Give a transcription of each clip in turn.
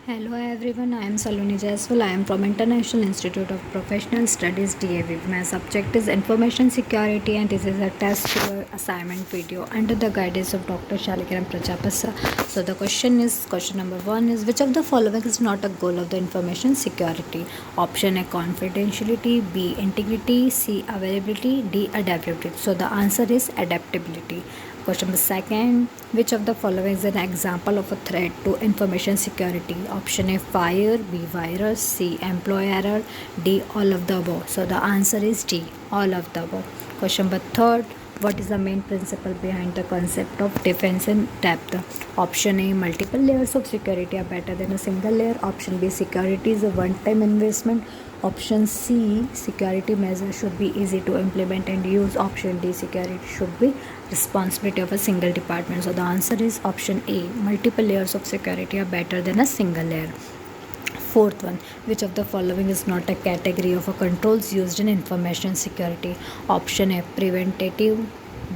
Hello everyone, I am Saloni Jaiswal. I am from International Institute of Professional Studies DAV. My subject is Information Security and this is a test your assignment video under the guidance of Dr. Shalikiran Prajapasa. So the question number 1 is which of the following is not a goal of the information security? Option A confidentiality, B integrity, C availability, D adaptability. So the answer is adaptability. Question number second, which of the following is an example of a threat to information security? Option A fire, B virus, C employee error, D all of the above. So the answer is D, all of the above. Question number third, what is the main principle behind the concept of defense in depth? Option A, multiple layers of security are better than a single layer. Option B, security is a one-time investment. Option C, security measures should be easy to implement and use. Option D, security should be responsibility of a single department. So the answer is option A, multiple layers of security are better than a single layer. Fourth one, which of the following is not a category of a controls used in information security? Option A, preventative,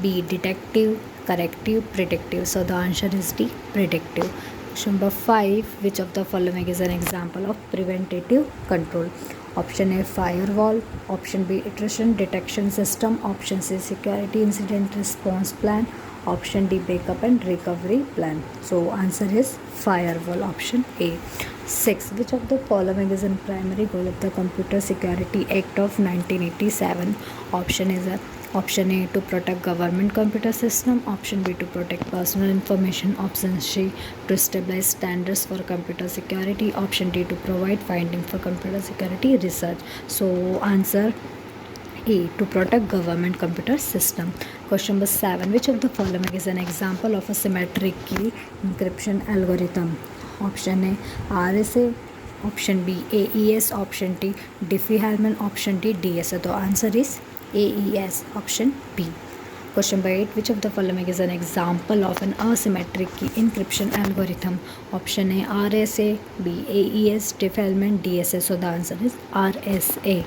B, detective, corrective, predictive. So the answer is D, predictive. Question number 5, which of the following is an example of preventative control? Option A, firewall. Option B, intrusion detection system. Option C, security incident response plan. Option D, backup and recovery plan. So answer is firewall, option A. 6, which of the following is a primary goal of the Computer Security Act of 1987? Option A, to protect government computer system. Option B, to protect personal information. Option C, to establish standards for computer security. Option D, to provide finding for computer security research. So answer A, to protect government computer system. Question number 7, which of the following is an example of a symmetric key encryption algorithm? Option A, RSA. Option B, AES. Option D, Diffie-Hellman. Option D, DSA. The answer is AES, option B. Question number 8, which of the following is an example of an asymmetric key encryption algorithm? Option A, RSA. B, AES, Diffie-Hellman, DSA. So the answer is RSA.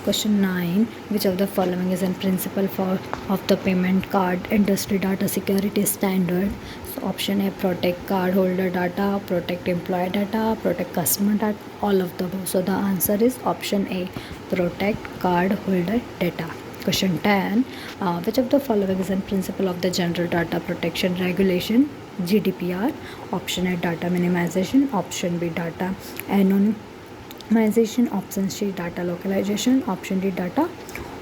Question 9, which of the following is a principle of the payment card industry data security standard? So option A, protect cardholder data, protect employee data, protect customer data, all of the above. So the answer is option A, protect cardholder data. Question 10, which of the following is a principle of the General Data Protection Regulation GDPR? Option A, data minimization. Option B, data anonymization. Option C, data localization. Option D, data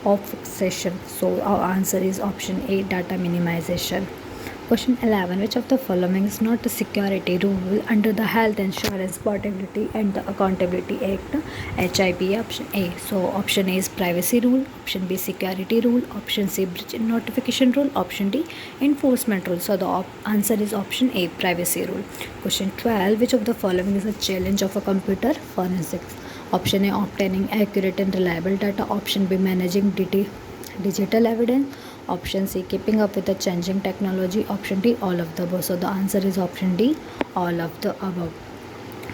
obfuscation. So our answer is option A, data minimization. Question 11, which of the following is not a security rule under the Health Insurance Portability and the Accountability Act, HIPAA? Option A. So option A is privacy rule. Option B, security rule. Option C, breach notification rule. Option D, enforcement rule. So the answer is option A, privacy rule. Question 12, which of the following is a challenge of a computer forensics? Option A, obtaining accurate and reliable data. Option B, managing digital evidence. Option C, keeping up with the changing technology. Option D, all of the above. So the answer is option D, all of the above.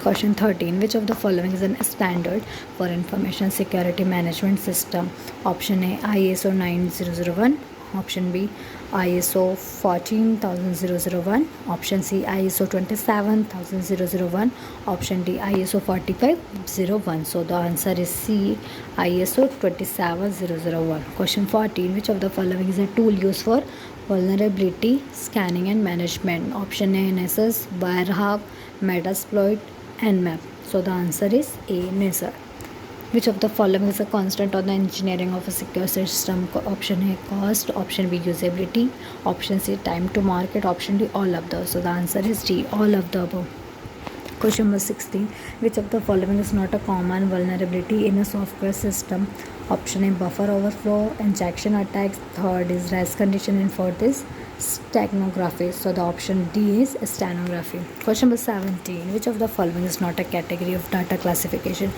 Question 13, which of the following is a standard for information security management system? Option A, ISO 9001. Option B, ISO 14001. Option C, ISO 27001. Option D, ISO 4501. So the answer is C, ISO 27001. Question 14, which of the following is a tool used for vulnerability scanning and management? Option A, NSS, Wirehark, Metasploit, Nmap. So the answer is A, NSS. Which of the following is a constant on the engineering of a secure system? Option A, cost. Option B, usability. Option C, time to market. Option D, all of those. So the answer is D, all of the above. Question number 16, which of the following is not a common vulnerability in a software system? Option A, buffer overflow, injection attacks. Third is race condition and fourth is steganography. So the option D is steganography. Question number 17, which of the following is not a category of data classification?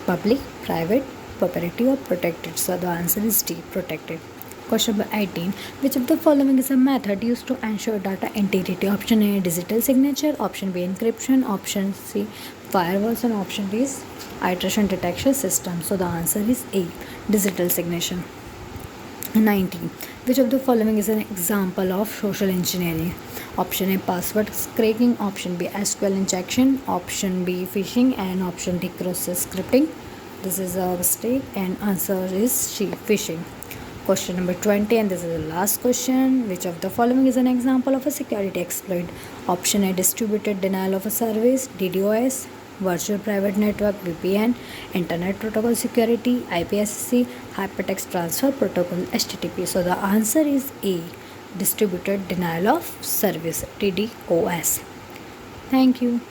Public, private, proprietary or protected. So the answer is D, protected. Question number 18, which of the following is a method used to ensure data integrity? Option A, digital signature. Option B, encryption. Option C, firewalls. And option D is intrusion detection system. So the answer is A, digital signature. 19. Which of the following is an example of social engineering? Option A, password cracking. Option B, SQL injection. Option B, phishing. And option D, cross scripting. This is a mistake and answer is phishing. Question number 20, and this is the last question. Which of the following is an example of a security exploit? Option A, distributed denial of a service, DDoS. Virtual private network, VPN. Internet protocol security, IPSC. Hypertext transfer protocol, HTTP. So the answer is A, distributed denial of service, DDoS. Thank you.